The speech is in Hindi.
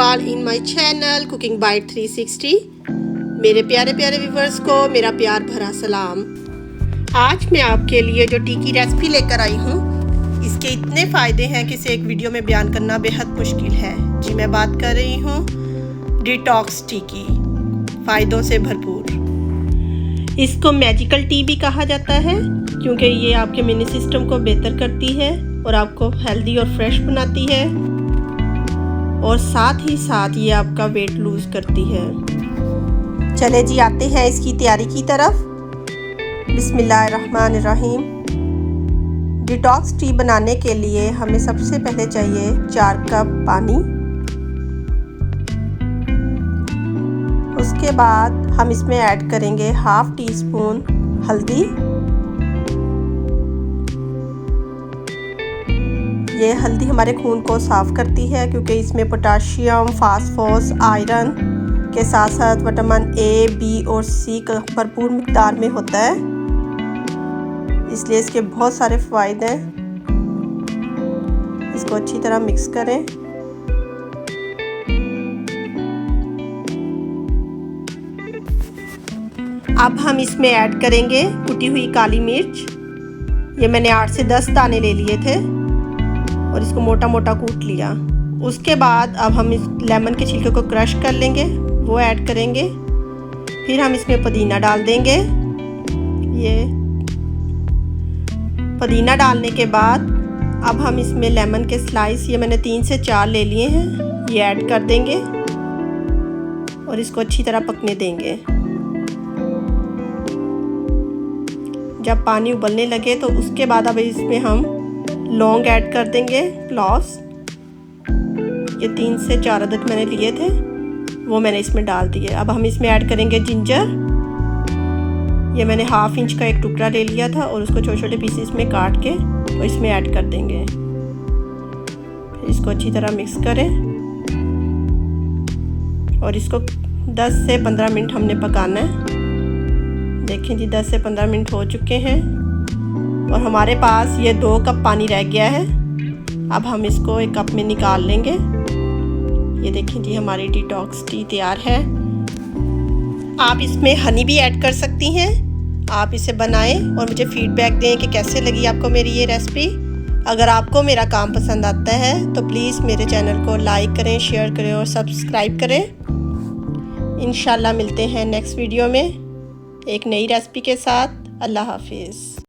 All in my channel cooking bite 360। मेरे प्यारे प्यारे व्यूवर्स को मेरा प्यार भरा सलाम। आज मैं आपके लिए जो टी की रेसिपी लेकर आई हूँ, इसके इतने फ़ायदे हैं कि इसे एक वीडियो में बयान करना बेहद मुश्किल है। जी मैं बात कर रही हूँ डिटॉक्स टी की, फ़ायदों से भरपूर। इसको मैजिकल टी भी कहा जाता है क्योंकि ये आपके इम्यून सिस्टम को बेहतर करती है और आपको हेल्दी और फ्रेश बनाती है, और साथ ही साथ ये आपका वेट लूज़ करती है। चले जी आते हैं इसकी तैयारी की तरफ। बिस्मिल्लाहिर्रहमानिर्रहीम। डिटॉक्स टी बनाने के लिए हमें सबसे पहले चाहिए 4 कप पानी। उसके बाद हम इसमें ऐड करेंगे हाफ़ टी स्पून हल्दी। ये हल्दी हमारे खून को साफ़ करती है क्योंकि इसमें पोटाशियम, फास्फोरस, आयरन के साथ साथ विटामिन ए, बी और सी का भरपूर मिक़दार में होता है, इसलिए इसके बहुत सारे फ़ायदे हैं। इसको अच्छी तरह मिक्स करें। अब हम इसमें ऐड करेंगे कुटी हुई काली मिर्च। ये मैंने 8 से 10 दाने ले लिए थे और इसको मोटा मोटा कूट लिया। उसके बाद अब हम इस लेमन के छिलके को क्रश कर लेंगे, वो ऐड करेंगे। फिर हम इसमें पुदीना डाल देंगे। ये पुदीना डालने के बाद अब हम इसमें लेमन के स्लाइस, ये मैंने 3 से 4 ले लिए हैं, ये ऐड कर देंगे और इसको अच्छी तरह पकने देंगे। जब पानी उबलने लगे तो उसके बाद अब इसमें हम लौंग ऐड कर देंगे, क्लॉव्स। ये 3 से 4 अदद मैंने लिए थे, वो मैंने इसमें डाल दिए। अब हम इसमें ऐड करेंगे जिंजर। ये मैंने ½ इंच का एक टुकड़ा ले लिया था और उसको छोटे छोटे पीसेस में काट के और इसमें ऐड कर देंगे। फिर इसको अच्छी तरह मिक्स करें और इसको 10 से 15 मिनट हमने पकाना है। देखें जी 10 से 15 मिनट हो चुके हैं और हमारे पास ये 2 कप पानी रह गया है। अब हम इसको एक कप में निकाल लेंगे। ये देखें जी हमारी डिटॉक्स टी तैयार है। आप इसमें हनी भी ऐड कर सकती हैं। आप इसे बनाएं और मुझे फीडबैक दें कि कैसे लगी आपको मेरी ये रेसिपी। अगर आपको मेरा काम पसंद आता है तो प्लीज़ मेरे चैनल को लाइक करें, शेयर करें और सब्सक्राइब करें। इंशाल्लाह मिलते हैं नेक्स्ट वीडियो में एक नई रेसिपी के साथ। अल्लाह हाफिज़।